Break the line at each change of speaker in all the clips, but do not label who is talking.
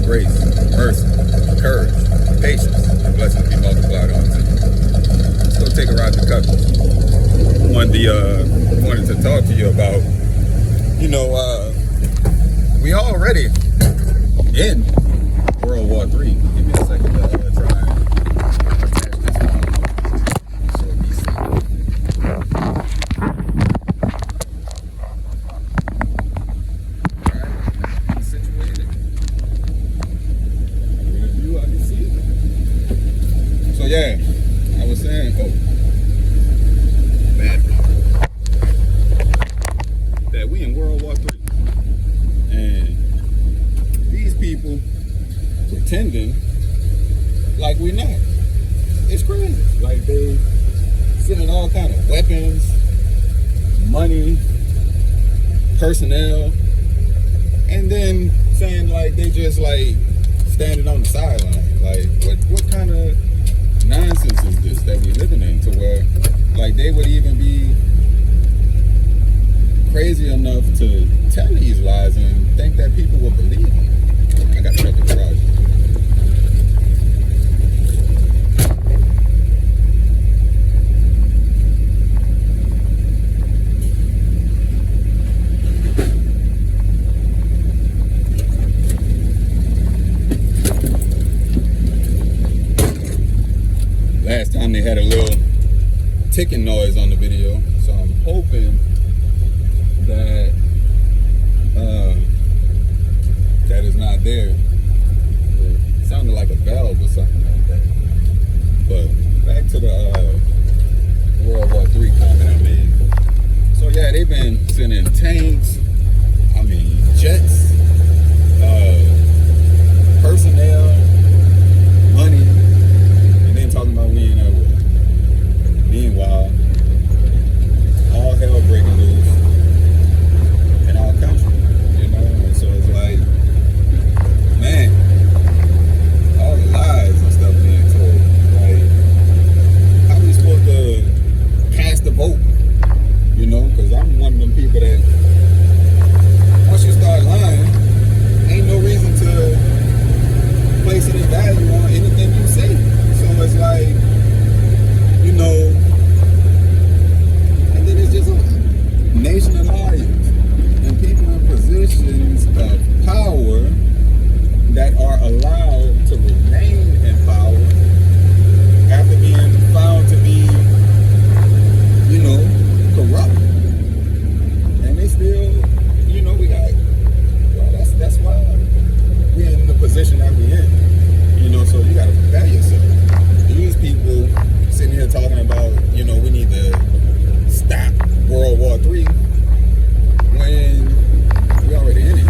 grace, mercy, courage, patience, and blessings be multiplied unto you. Let's go take a ride to Cup. Wanted to talk to you about, we already in World War III. Give me a second to try and attach this file so it be safe. Alright, be situated. With you, I can see it. So yeah, I was saying, that we in World War III, and these people pretending like we're not. It's crazy. Like they sending all kind of weapons, money, personnel, and then saying like they just like standing on the sideline. Like what kind of nonsense is this that we living in, to where like they would even be crazy enough to tell these lies and think that people will believe them. I got to shut the garage. Last time they had a little ticking noise on the video, so I'm hoping that that is not there. It sounded like a valve or something like that. But back to the World War III comment I made. So yeah, they've been sending tanks, jets, personnel, money, and then talking about we in our war. Meanwhile, all hell breaking loose in our country, and so it's like, man, all the lies and stuff being told. Like, how are we supposed to cast a vote? Because I'm one of them people that once you start lying, ain't no reason to place any value on anything you say. So it's like, and then it's just a nation of liars and people in positions of power that are allowed to remain in power after being found to be, corrupt. And they still, we got, that's why we're in the position that we're in. So you got to prepare yourself. These people sitting here talking about, we need to stop World War III when we already in it.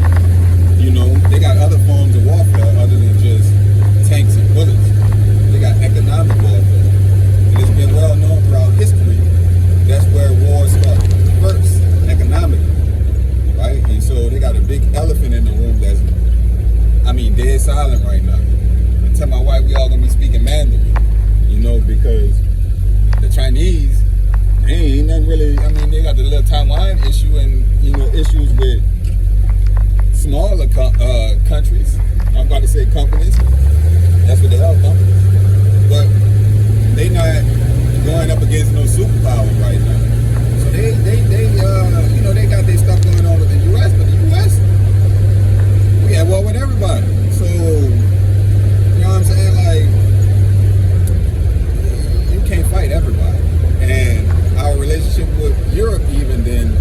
They got other forms of warfare other than just tanks and bullets. They got economic warfare. And it's been well known throughout history that's where wars start first, economically, right? And so they got a big elephant in the room that's, dead silent right now. I tell my wife we all gonna be speaking Mandarin, because the Chinese, they ain't nothing really, they got the little Taiwan issue and, issues with smaller countries. I'm about to say companies. That's what they are, companies. But they not going up against no superpower right now. So they got their stuff going on with the U.S., but the U.S., we at war with everybody. So, you know what I'm saying? Like, you can't fight everybody. And our relationship with Europe even then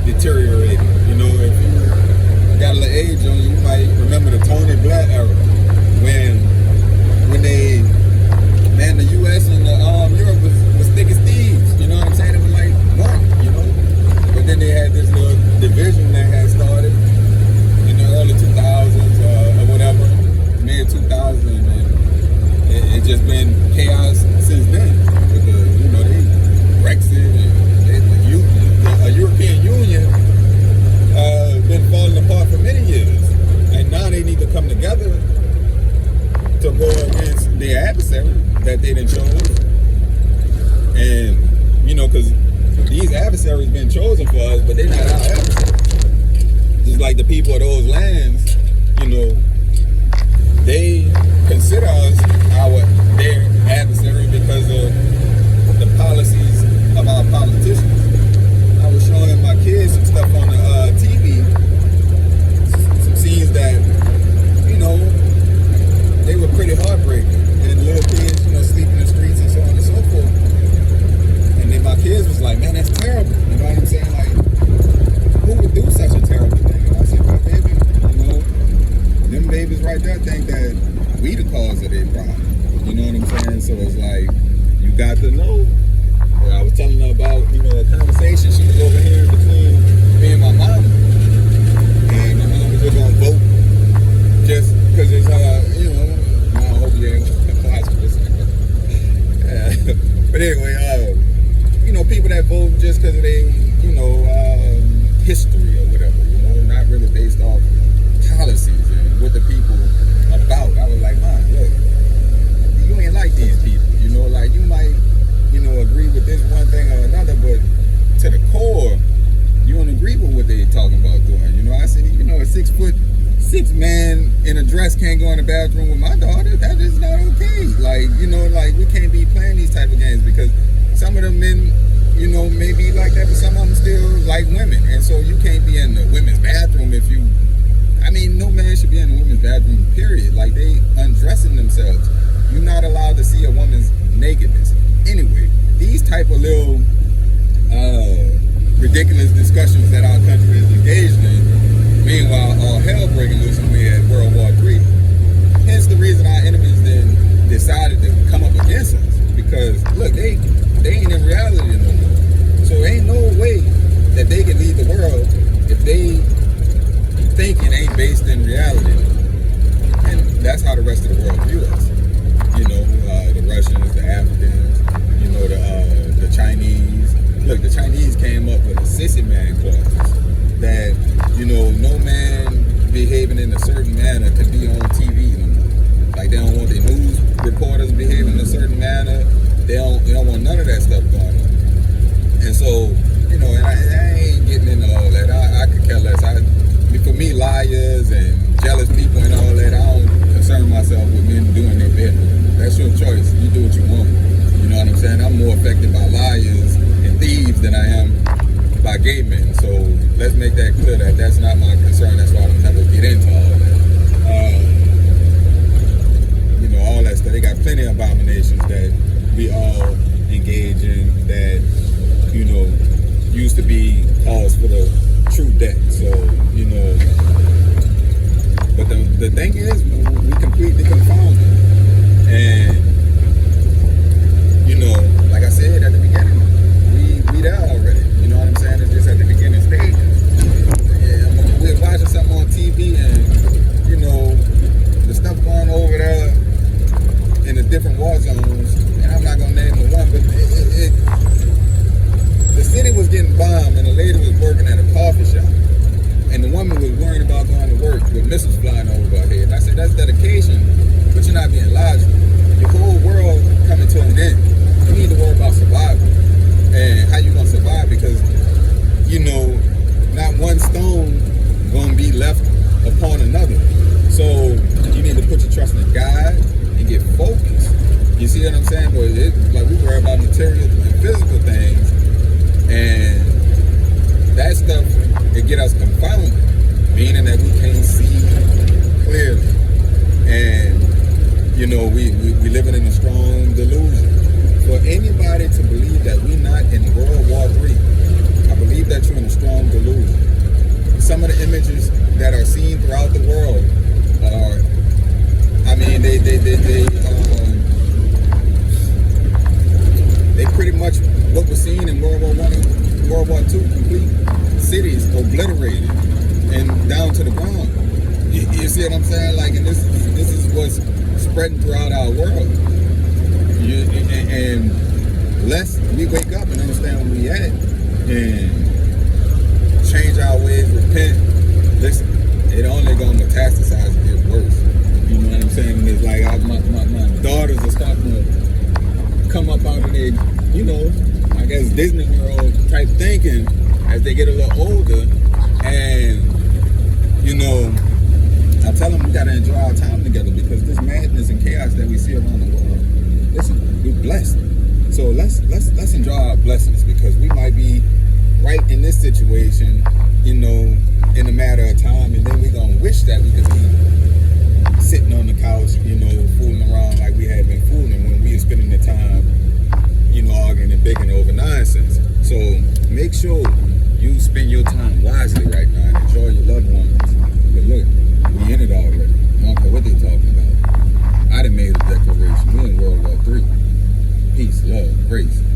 deteriorated. If you got a little age on you, you might remember the Tony Blair era when they, the U.S. and Europe was thick as thieves. You know what I'm saying? It was like one, But then they had this little division that had started in the early 2000s or whatever, mid 2000s, and it just been chaos since then. With the, they Brexit and the European Union been falling apart for many years, and now they need to come together to go against their adversary that they done chose. And because these adversaries been chosen for us, but they're not our adversaries. Just like the people of those lands, right there think that we the cause of their problem. You know what I'm saying? So it's like, you got to know. I was telling her about, a conversation she was overhearing between me and my mom. And my mom was just going to vote just because it's, I hope you ain't watching this. But anyway, people that vote just because of their, history or whatever, not really based off policies and what the people about. I was like, Mom, look, you ain't like these people. Like you might, agree with this one thing or another, but to the core, you don't agree with what they talking about doing. I said, a 6'6" man in a dress can't go in the bathroom with my daughter. That is not okay. Like, we can't be playing these type of games because some of them men, may be like that, but some of them still like women. And so you can't be in the women's bathroom no man should be in the women's bathroom, period. Like, they undressing themselves. You're not allowed to see a woman's nakedness. Anyway, these type of little ridiculous discussions that our country is engaged in. Meanwhile, all hell breaking loose when we had World War III. Hence the reason our enemies then decided to come up against us. Because, look, they ain't in reality no more. So ain't no way that they can lead the world if they thinking ain't based in reality. And that's how the rest of the world view us. The Russians, the Africans, the Chinese. Look, the Chinese came up with a sissy man clause that, no man behaving in a certain manner can be on TV no more. Like, they don't want their news reporters behaving in a certain manner. They don't want none of that stuff going on. And so, and I ain't getting into all that. I could care less. For me, liars and jealous people and all that, I don't concern myself with men doing their bedroom. That's your choice. You do what you want. You know what I'm saying? I'm more affected by liars and thieves than I am by gay men. So let's make that clear that that's not my concern. That's why I don't ever get into all that. All that stuff. They got plenty of abominations that we all engage in that, used to be cause for the true death. So, but the thing is, we completely confounded. And, like I said at the beginning, we there already. You know what I'm saying? It's just at the beginning stages. Yeah, we're watching something on TV and, the stuff going over there in the different war zones, and I'm not going to name the one, but the city was getting bombed and the lady was working at a coffee shop. And the woman was worrying about going to work with missiles flying over her head. And I said, that's dedication, but you're not being logical. Your whole world coming to an end. You need to worry about survival. And how you going to survive, because, not one stone going to be left upon another. So you need to put your trust in God and get focused. You see what I'm saying? But like, we worry about material and physical things, and that stuff, it get us confounded, meaning that we can't see clearly. And we living in a strong delusion. For anybody to believe that we're not in World War III, I believe that you're in a strong delusion. Some of the images that are seen throughout the world are, they pretty much what was seen in World War I and World War II, complete cities obliterated and down to the ground. You see what I'm saying? Like, and this is what's spreading throughout our world. And lest we wake up and understand where we at and change our ways, repent, listen, it only gonna metastasize and get worse. You know what I'm saying? And it's like my daughters are starting to come up out of their, I guess Disney World type thinking as they get a little older. And, I tell them we gotta enjoy our time together, because this madness and chaos that we see around the world, listen, we're blessed. So let's enjoy our blessings, because we might be right in this situation, in a matter of time, and then we're gonna wish that we could be sitting on the couch, fooling around like we had been fooling when we were spending the time, arguing and bickering over nonsense. So make sure you spend your time wisely right now and enjoy your loved ones. But look, we in it already. I don't care what they talking about. I done made a declaration. We in World War III. Peace, love, grace.